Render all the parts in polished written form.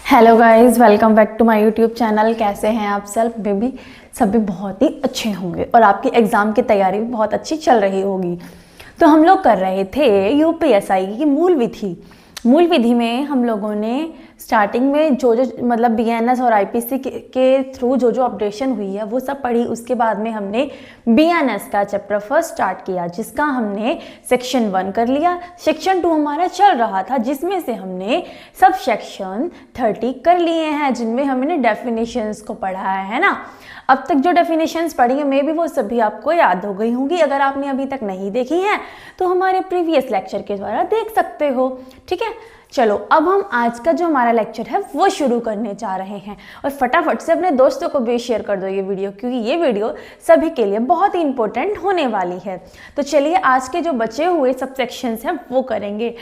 Hello guys, welcome back to my YouTube channel. कैसे हैं आप सब? मे बी सभी बहुत ही अच्छे होंगे और आपकी एग्ज़ाम की तैयारी भी बहुत अच्छी चल रही होगी। तो हम लोग कर रहे थे यूपीएसआई की मूल विधि में हम लोगों ने स्टार्टिंग में जो मतलब बीएनएस और आईपीसी के थ्रू जो अपडेशन हुई है वो सब पढ़ी। उसके बाद में हमने बीएनएस का चैप्टर फर्स्ट स्टार्ट किया, जिसका हमने सेक्शन 1 कर लिया। सेक्शन 2 हमारा चल रहा था, जिसमें से हमने सब सेक्शन 30 कर लिए हैं, जिनमें हमने डेफिनेशंस को पढ़ा है ना। अब तक जो डेफिनेशंस पढ़ी है मे बी वो सभी आपको याद हो गई होंगी। अगर आपने अभी तक नहीं देखी हैं तो हमारे प्रीवियस लेक्चर के द्वारा देख सकते हो। ठीक है, चलो अब हम आज का जो हमारा लेक्चर है वो शुरू करने जा रहे हैं। और फटाफट से अपने दोस्तों को भी शेयर कर दो ये वीडियो, क्योंकि ये वीडियो सभी के लिए बहुत ही इंपॉर्टेंट होने वाली है। तो चलिए आज के जो बचे हुए सब सेक्शंस हैं वो करेंगे।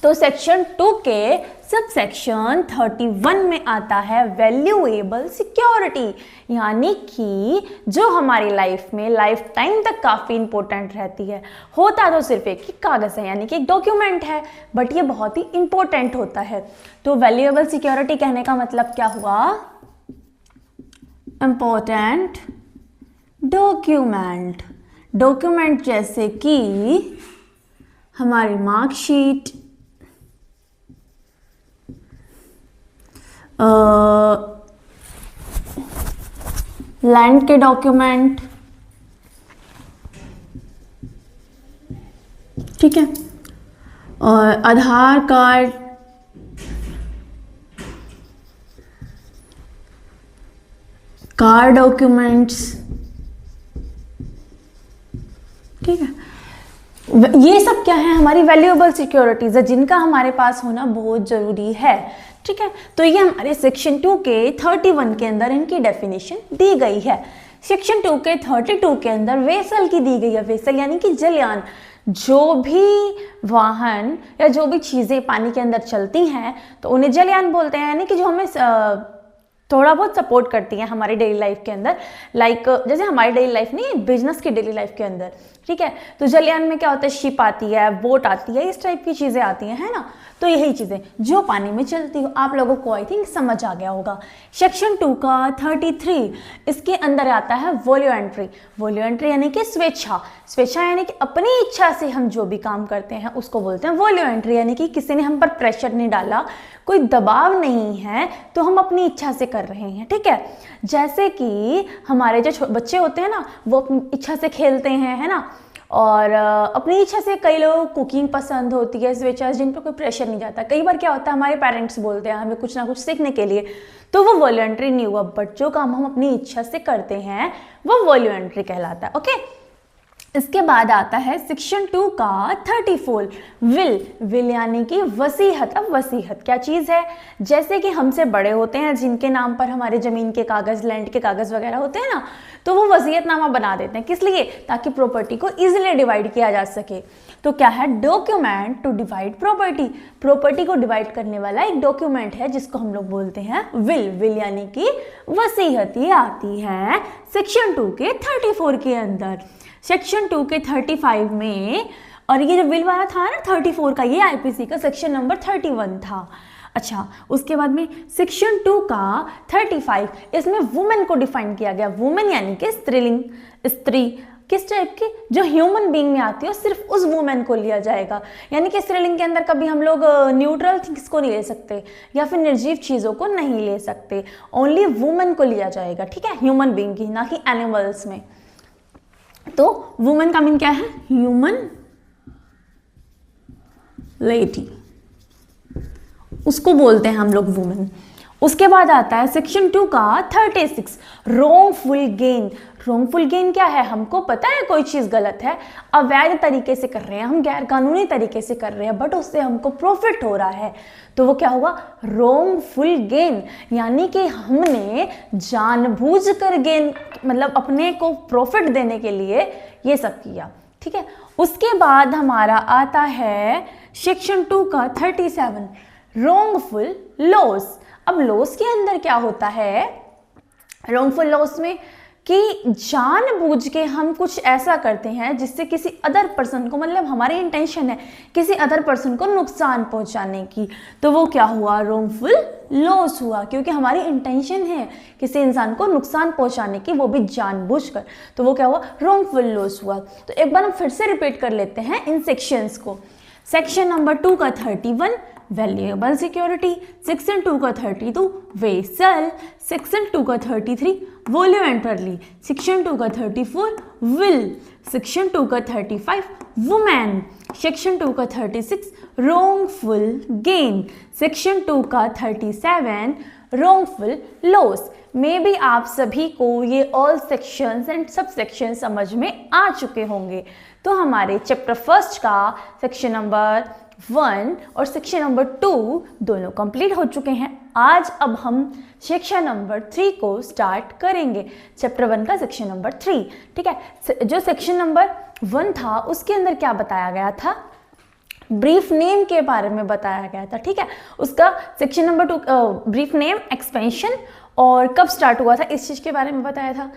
तो सेक्शन 2 के सब सेक्शन 31 में आता है वैल्यूएबल सिक्योरिटी, यानी कि जो हमारी लाइफ में लाइफ टाइम तक काफ़ी इंपॉर्टेंट रहती है। होता तो सिर्फ एक ही कागज़ है, यानी कि एक डॉक्यूमेंट है, बट ये बहुत ही इंपॉर्टेंट होता है। तो वैल्यूएबल सिक्योरिटी कहने का मतलब क्या हुआ? इंपॉर्टेंट डॉक्यूमेंट जैसे कि हमारी मार्कशीट, लैंड के डॉक्यूमेंट, ठीक है, और आधार कार्ड, कार डॉक्यूमेंट्स, ठीक है। ये सब क्या है? हमारी वैल्यूएबल सिक्योरिटीज है, जिनका हमारे पास होना बहुत जरूरी है। ठीक है, तो ये हमारे सेक्शन 2 के 31 के अंदर इनकी डेफिनेशन दी गई है। सेक्शन 2 के 32 के अंदर वेसल की दी गई है। वेसल यानी कि जलयान। जो भी वाहन या जो भी चीज़ें पानी के अंदर चलती हैं तो उन्हें जलयान बोलते हैं, यानी कि जो हमें थोड़ा बहुत सपोर्ट करती हैं हमारी डेली लाइफ के अंदर। लाइक जैसे हमारी डेली लाइफ नहीं, बिजनेस की डेली लाइफ के अंदर। ठीक है, तो जलयान में क्या होता है? शिप आती है, बोट आती है, इस टाइप की चीज़ें आती हैं, है ना। तो यही चीज़ें जो पानी में चलती हो, आप लोगों को आई थिंक समझ आ गया होगा। सेक्शन 2 का 33 इसके अंदर आता है वॉल्यूंट्री यानी कि स्वेच्छा यानी कि अपनी इच्छा से हम जो भी काम करते हैं उसको बोलते हैं वॉल्यूंट्री, यानी कि किसी ने हम पर प्रेशर नहीं डाला, कोई दबाव नहीं है, तो हम अपनी इच्छा से कर रहे हैं। ठीक है, जैसे कि हमारे जो बच्चे होते हैं ना, वो अपनी इच्छा से खेलते हैं, है ना। और अपनी इच्छा से कई लोगों को कुकिंग पसंद होती है, स्वेच्छा, जिन पर कोई प्रेशर नहीं जाता। कई बार क्या होता है, हमारे पेरेंट्स बोलते हैं हमें कुछ ना कुछ सीखने के लिए, तो वो वॉलंटरी नहीं हुआ, बट जो काम हम अपनी इच्छा से करते हैं वो वॉलंटरी कहलाता है। ओके, इसके बाद आता है सेक्शन 2 का 34 विल यानी कि वसीहत। अब वसीहत क्या चीज़ है? जैसे कि हमसे बड़े होते हैं, जिनके नाम पर हमारे ज़मीन के कागज़, लैंड के कागज़ वगैरह होते हैं ना, तो वो वसीयतनामा बना देते हैं। किस लिए? ताकि प्रॉपर्टी को ईजिली डिवाइड किया जा सके। तो क्या है? डॉक्यूमेंट टू डिवाइड प्रॉपर्टी को डिवाइड करने वाला एक डॉक्यूमेंट है, जिसको हम लोग बोलते हैं विल यानी कि वसीयत। ये आती है सेक्शन 2 के 34 के अंदर। सेक्शन 2 के 35 में, और ये जो विल वाला था ना 34 का, ये आईपीसी का सेक्शन नंबर 31 था। अच्छा, उसके बाद में सेक्शन 2 का 35, इसमें वुमेन को डिफाइन किया गया। वुमेन यानी कि स्त्रीलिंग, स्त्री किस टाइप की? जो ह्यूमन बीइंग में आती है, सिर्फ उस वुमेन को लिया जाएगा। यानी कि स्त्रीलिंग के अंदर कभी हम लोग न्यूट्रल थिंग्स को नहीं ले सकते या फिर निर्जीव चीज़ों को नहीं ले सकते, ओनली वुमेन को लिया जाएगा। ठीक है, ह्यूमन बीइंग की, ना कि एनिमल्स में। तो वुमेन का मीन क्या है? ह्यूमन लेडी, उसको बोलते हैं हम लोग वुमेन। उसके बाद आता है सेक्शन 2 का 36 रॉन्गफुल गेन क्या है? हमको पता है कोई चीज़ गलत है, अवैध तरीके से कर रहे हैं हम, गैर कानूनी तरीके से कर रहे हैं, बट उससे हमको प्रॉफिट हो रहा है, तो वो क्या हुआ? रॉन्गफुल गेन, यानी कि हमने जानबूझकर गेन, मतलब अपने को प्रॉफिट देने के लिए ये सब किया। ठीक है, उसके बाद हमारा आता है सेक्शन 2 का 37 रॉन्गफुल लॉस। अब लॉस के अंदर क्या होता है? रॉन्गफुल लॉस में कि जानबूझ के हम कुछ ऐसा करते हैं जिससे किसी अदर पर्सन को, मतलब हमारी इंटेंशन है किसी अदर पर्सन को नुकसान पहुंचाने की, तो वो क्या हुआ, रॉन्गफुल लॉस हुआ, क्योंकि हमारी इंटेंशन है किसी इंसान को नुकसान पहुंचाने की, वो भी जानबूझकर, तो वो क्या हुआ, रॉन्गफुल लॉस हुआ। तो एक बार हम फिर से रिपीट कर लेते हैं इन सेक्शंस को। सेक्शन नंबर 2 का 31 वैल्यूएबल सिक्योरिटी, सेक्शन 2 का 32 वेसल, सेक्शन 2 का 33 वॉल्यूंटरली, सेक्शन 2 का 34 विल, सेक्शन 2 का 35 वुमेन, सेक्शन 2 का 36 wrongful गेन, सेक्शन 2 का 37 wrongful लॉस। मे बी आप सभी को ये all sections and sub section समझ में आ चुके होंगे। तो हमारे चैप्टर फर्स्ट का सेक्शन नंबर 1 और सेक्शन नंबर 2 दोनों कंप्लीट हो चुके हैं। आज अब हम सेक्शन नंबर 3 को स्टार्ट करेंगे, चैप्टर 1 का सेक्शन नंबर 3। ठीक है, जो सेक्शन नंबर 1 था उसके अंदर क्या बताया गया था, ब्रीफ नेम के बारे में बताया गया था। ठीक है, उसका section number 2 brief name, expansion और कब स्टार्ट हुआ था इस चीज के बारे में बताया था।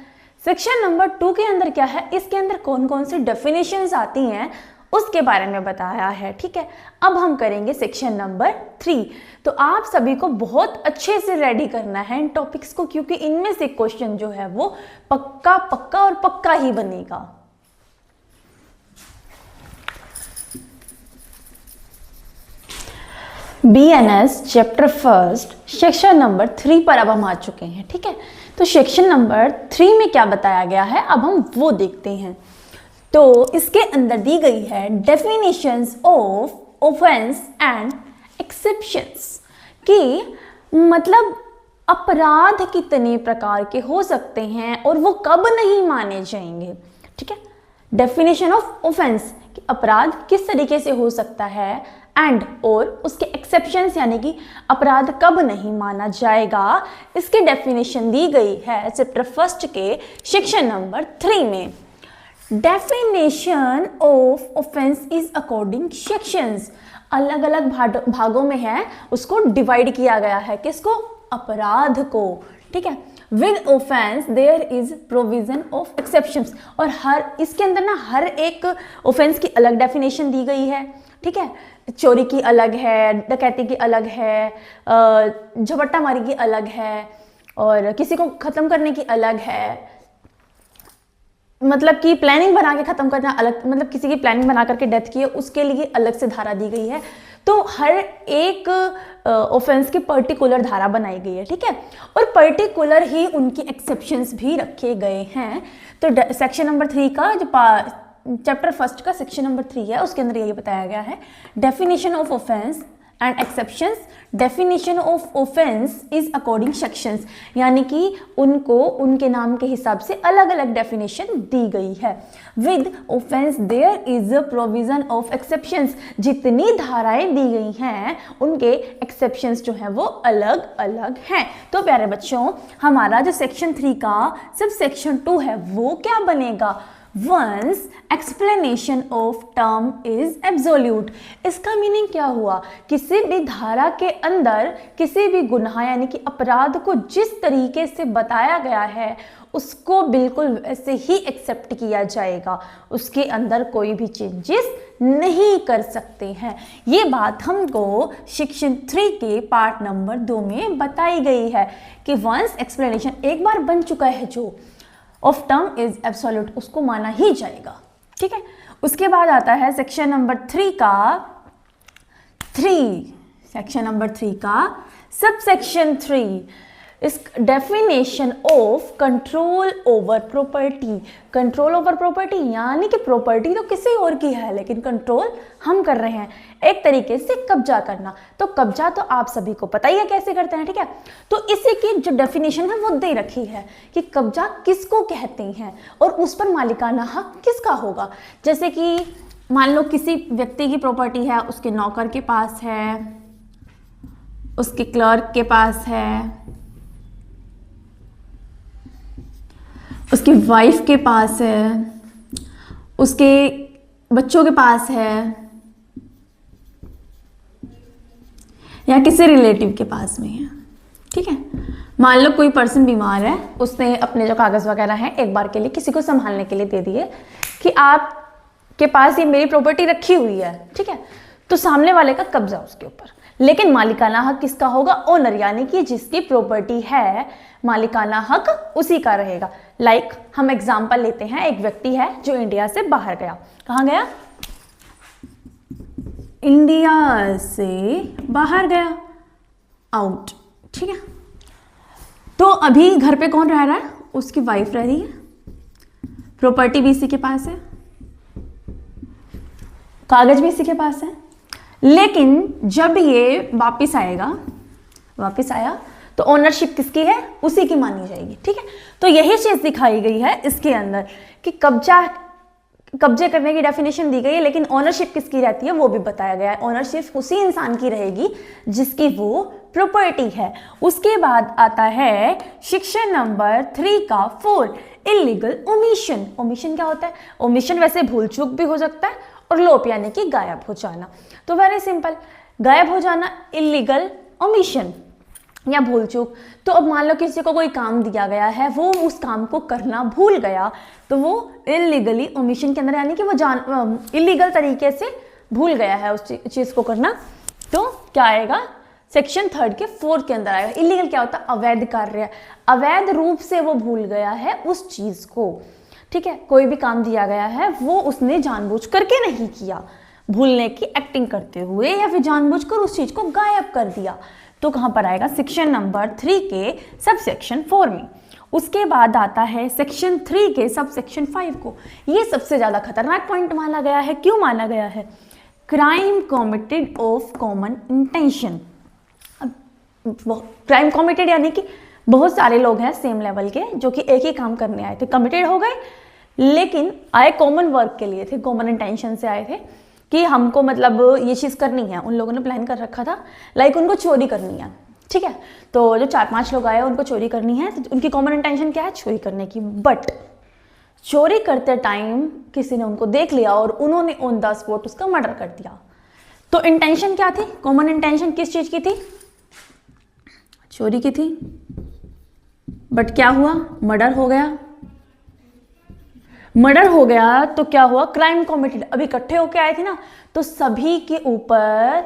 सेक्शन नंबर 2 के अंदर क्या है, इसके अंदर कौन कौन सी डेफिनेशंस आती हैं उसके बारे में बताया है। ठीक है, अब हम करेंगे सेक्शन नंबर 3। तो आप सभी को बहुत अच्छे से रेडी करना है इन टॉपिक्स को, क्योंकि इनमें से क्वेश्चन जो है वो पक्का पक्का और पक्का ही बनेगा। BNS chapter first section number 3 पर अब हम आ चुके हैं। ठीक है, तो सेक्शन नंबर 3 में क्या बताया गया है अब हम वो देखते हैं। तो इसके अंदर दी गई है definitions of offence and exceptions, कि मतलब अपराध कितने प्रकार के हो सकते हैं और वो कब नहीं माने जाएंगे। ठीक है, डेफिनेशन ऑफ ऑफेंस कि अपराध किस तरीके से हो सकता है, एंड और उसके एक्सेप्शंस यानी कि अपराध कब नहीं माना जाएगा, इसकी डेफिनेशन दी गई है चैप्टर फर्स्ट के सेक्शन नंबर 3 में। Definition of offence is according sections, अलग अलग भागों में है, उसको डिवाइड किया गया है, किसको, अपराध को। ठीक है, with offence there is provision of exceptions, और हर इसके अंदर ना हर एक ऑफेंस की अलग डेफिनेशन दी गई है। ठीक है, चोरी की अलग है, डकैती की अलग है, झपट्टा मारी की अलग है, और किसी को खत्म करने की अलग है, मतलब कि प्लानिंग बना के खत्म करना अलग, मतलब किसी की प्लानिंग बना करके डेथ की है उसके लिए अलग से धारा दी गई है। तो हर एक ऑफेंस की पर्टिकुलर धारा बनाई गई है। ठीक है, और पर्टिकुलर ही उनकी एक्सेप्शंस भी रखे गए हैं। तो सेक्शन नंबर 3 का जो चैप्टर फर्स्ट का सेक्शन नंबर 3 है उसके अंदर यही बताया गया है, definition of offence and exceptions. Definition of offence is according sections, यानी कि उनको उनके नाम के हिसाब से अलग अलग डेफिनेशन दी गई है। With offence there is a provision of exceptions, जितनी धाराएं दी गई हैं उनके एक्सेप्शंस जो हैं वो अलग अलग हैं। तो प्यारे बच्चों, हमारा जो सेक्शन 3 का सब सेक्शन 2 है वो क्या बनेगा, Once explanation of term is absolute। इसका मीनिंग क्या हुआ, किसी भी धारा के अंदर किसी भी गुनाह यानी कि अपराध को जिस तरीके से बताया गया है उसको बिल्कुल वैसे ही एक्सेप्ट किया जाएगा, उसके अंदर कोई भी चेंजेस नहीं कर सकते हैं। ये बात हमको सेक्शन 3 के पार्ट नंबर 2 में बताई गई है कि वंस एक्सप्लेनेशन एक बार बन चुका है जो ऑफ टर्म इज एब्सोल्यूट, उसको माना ही जाएगा। ठीक है, उसके बाद आता है सेक्शन नंबर 3 का सेक्शन नंबर 3 का सब सेक्शन 3, इस definition of control over property. Control over property यानी कि प्रॉपर्टी तो किसी और की है लेकिन कंट्रोल हम कर रहे हैं, एक तरीके से कब्जा करना। तो कब्जा तो आप सभी को पता ही है कैसे करते हैं। ठीक है, तो इसी की जो डेफिनेशन है वो दे रखी है कि कब्जा किसको कहते हैं और उस पर मालिकाना हक किसका होगा। जैसे कि मान लो किसी व्यक्ति की प्रॉपर्टी है, उसके नौकर के पास है, उसके क्लर्क के पास है, उसकी वाइफ के पास है, उसके बच्चों के पास है, या किसी रिलेटिव के पास में है। ठीक है, मान लो कोई पर्सन बीमार है, उसने अपने जो कागज वगैरह हैं एक बार के लिए किसी को संभालने के लिए दे दिए कि आपके पास ये मेरी प्रॉपर्टी रखी हुई है, ठीक है, तो सामने वाले का कब्जा उसके ऊपर, लेकिन मालिकाना हक किसका होगा? ओनर, यानी कि जिसकी प्रॉपर्टी है मालिकाना हक उसी का रहेगा। लाइक हम एग्जांपल लेते हैं, एक व्यक्ति है जो इंडिया से बाहर गया। कहाँ गया? इंडिया से बाहर गया, आउट, ठीक है। तो अभी घर पे कौन रह रहा है? उसकी वाइफ रह रही है, प्रॉपर्टी भी इसी के पास है, कागज भी इसी के पास है, लेकिन जब ये वापिस आया तो ओनरशिप किसकी है? उसी की मानी जाएगी, ठीक है। तो यही चीज दिखाई गई है इसके अंदर कि कब्जे करने की डेफिनेशन दी गई है, लेकिन ओनरशिप किसकी रहती है वो भी बताया गया है। ओनरशिप उसी इंसान की रहेगी जिसकी वो प्रॉपर्टी है। उसके बाद आता है सेक्शन नंबर 3 का 4, इलीगल ओमिशन। ओमिशन क्या होता है? ओमिशन वैसे भूल चूक भी हो सकता है, और लोप यानी कि गायब हो जाना। तो वेरी सिंपल, गायब हो जाना इलीगल ओमिशन या भूल चूक। तो अब मान लो किसी को कोई काम दिया गया है, वो उस काम को करना भूल गया, तो वो इलीगली ओमिशन के अंदर, यानी कि वो इलीगल तरीके से भूल गया है उस चीज को करना, तो क्या आएगा? सेक्शन 3 के 4 के अंदर आएगा। इलीगल क्या होता है? अवैध कार्य, अवैध रूप से वो भूल गया है उस चीज को, ठीक है। कोई भी काम दिया गया है वो उसने जानबूझ करके नहीं किया, भूलने की एक्टिंग करते हुए, या फिर जानबूझकर उस चीज को गायब कर दिया, तो कहां पर आएगा? सेक्शन नंबर 3 के सब सेक्शन 4 में। उसके बाद आता है सेक्शन 3 के सब सेक्शन 5 को। ये सबसे ज्यादा खतरनाक पॉइंट माना गया है। क्यों माना गया है? Crime committed of common intention. Crime committed यानी कि बहुत सारे लोग हैं सेम लेवल के जो कि एक ही काम करने आए थे, कमिटेड हो गए, लेकिन आए कॉमन वर्क के लिए थे, कॉमन इंटेंशन से आए थे कि हमको मतलब ये चीज़ करनी है। उन लोगों ने प्लान कर रखा था, लाइक उनको चोरी करनी है, ठीक है। तो जो 4-5 लोग आए उनको चोरी करनी है, तो उनकी कॉमन इंटेंशन क्या है? चोरी करने की। बट चोरी करते टाइम किसी ने उनको देख लिया और उन्होंने ऑन द स्पॉट उसका मर्डर कर दिया। तो इंटेंशन क्या थी? कॉमन इंटेंशन किस चीज की थी? चोरी की थी। बट क्या हुआ? मर्डर हो गया। मर्डर हो गया तो क्या हुआ? Crime committed. अभी इकट्ठे होके आए थे ना, तो सभी के ऊपर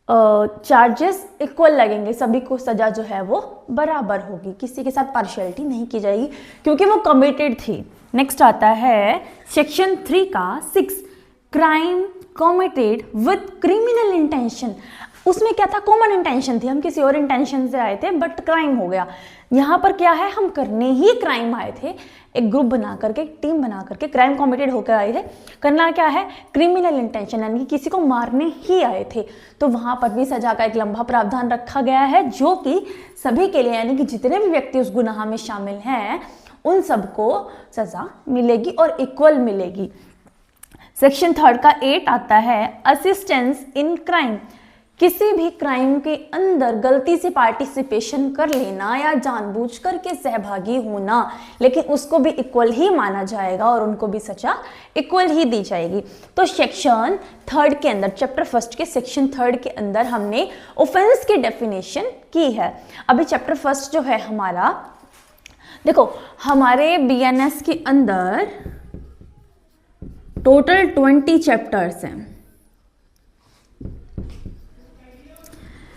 चार्जेस इक्वल लगेंगे, सभी को सजा जो है वो बराबर होगी, किसी के साथ पार्शियलिटी नहीं की जाएगी क्योंकि वो कमिटेड थी। नेक्स्ट आता है सेक्शन 3 का 6, crime committed with criminal intention. उसमें क्या था? कॉमन इंटेंशन थी, हम किसी और इंटेंशन से आए थे बट क्राइम हो गया। यहाँ पर क्या है? हम करने ही क्राइम आए थे, एक ग्रुप बना करके, एक टीम बना करके क्राइम कमिटेड होकर आए थे। करना क्या है? क्रिमिनल इंटेंशन, यानी कि किसी को मारने ही आए थे। तो वहां पर भी सजा का एक लंबा प्रावधान रखा गया है जो कि सभी के लिए, यानी कि जितने भी व्यक्ति उस गुनाह में शामिल हैं उन सबको सजा मिलेगी और इक्वल मिलेगी। सेक्शन 3 का 8 आता है असिस्टेंस इन क्राइम। किसी भी क्राइम के अंदर गलती से पार्टिसिपेशन कर लेना या जानबूझ करके सहभागी होना, लेकिन उसको भी इक्वल ही माना जाएगा और उनको भी सजा इक्वल ही दी जाएगी। तो सेक्शन 3 के अंदर, चैप्टर 1 के सेक्शन 3 के अंदर हमने ऑफेंस की डेफिनेशन की है। अभी चैप्टर 1 जो है हमारा, देखो हमारे बीएनएस के अंदर टोटल 20 चैप्टर्स हैं,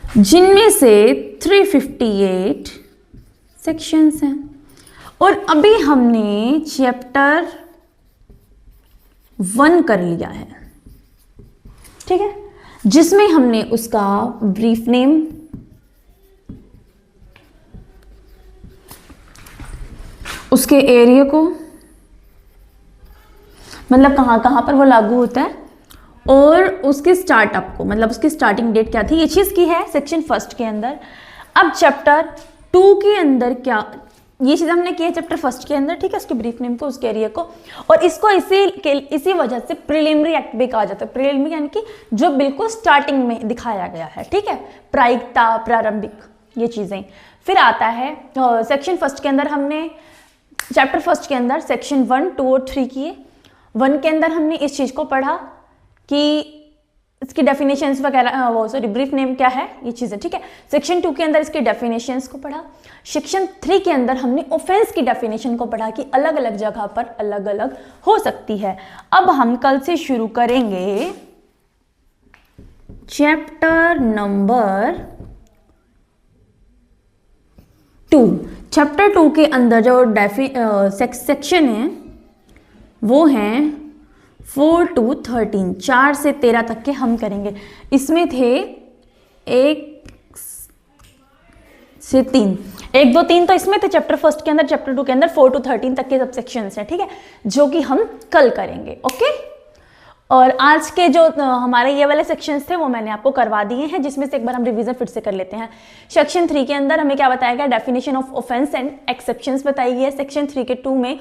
जिनमें से 358 सेक्शंस हैं, और अभी हमने चैप्टर 1 कर लिया है, ठीक है, जिसमें हमने उसका ब्रीफ नेम, उसके एरिया को, मतलब कहाँ कहाँ पर वो लागू होता है, और उसके स्टार्टअप को, मतलब उसकी स्टार्टिंग डेट क्या थी, ये चीज की है सेक्शन 1 के अंदर। अब चैप्टर 2 के अंदर क्या, ये चीज हमने की है चैप्टर 1 के अंदर, ठीक है, उसके ब्रीफ नेम को, उसके एरिया को, और इसको इसी वजह से प्रिलिमिनरी एक्ट भी कहा जाता है। प्रिलिमिनरी यानी कि जो बिल्कुल स्टार्टिंग में दिखाया गया है, ठीक है, प्रायिकता, प्रारंभिक, ये चीजें। फिर आता है सेक्शन 1 के अंदर हमने, चैप्टर 1 के अंदर सेक्शन 1, 2 और 3 किए। 1 के अंदर हमने इस चीज को पढ़ा कि इसकी डेफिनेशंस वगैरह, वो सॉरी ब्रीफ नेम क्या है, ये चीज़ें, ठीक है। सेक्शन 2 के अंदर इसकी डेफिनेशंस को पढ़ा। सेक्शन 3 के अंदर हमने ऑफेंस की डेफिनेशन को पढ़ा कि अलग अलग जगह पर अलग अलग हो सकती है। अब हम कल से शुरू करेंगे चैप्टर नंबर 2। चैप्टर 2 के अंदर जो सेक्शन है वो हैं 4 to 13, 4 से 13 तक के हम करेंगे। इसमें थे 1 से 3, 1 2 3 तो इसमें थे चैप्टर 1 के अंदर। चैप्टर 2 के अंदर 4 to 13 तक के सब सेक्शंस हैं, ठीक है, जो कि हम कल करेंगे। ओके, और आज के जो हमारे ये वाले सेक्शंस थे वो मैंने आपको करवा दिए हैं, जिसमें से एक बार हम रिवीजन फिर से कर लेते हैं। सेक्शन 3 के अंदर हमें क्या बताया गया, definition of offence and exceptions बताई गई है। सेक्शन 3 के 2 में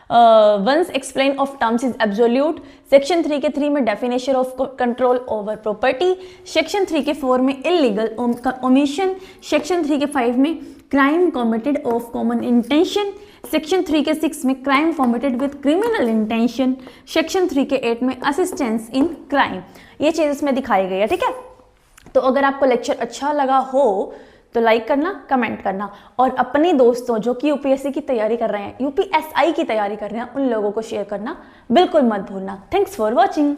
once explain of terms is absolute. Section 3 के 3 में definition of control over property. Section 3 के 4 में इलीगल ओमिशन। सेक्शन 3 के 5 में crime committed of common intention. Section 3 के 6 में crime committed with criminal intention. Section 3 के 8 में असिस्टेंस इन क्राइम। ये चीज़ इसमें दिखाई गई है, ठीक है। तो अगर आपको लेक्चर अच्छा लगा हो तो लाइक करना, कमेंट करना, और अपने दोस्तों जो कि यूपीएससी की तैयारी कर रहे हैं, यूपीएसआई की तैयारी कर रहे हैं, उन लोगों को शेयर करना बिल्कुल मत भूलना। Thanks for watching.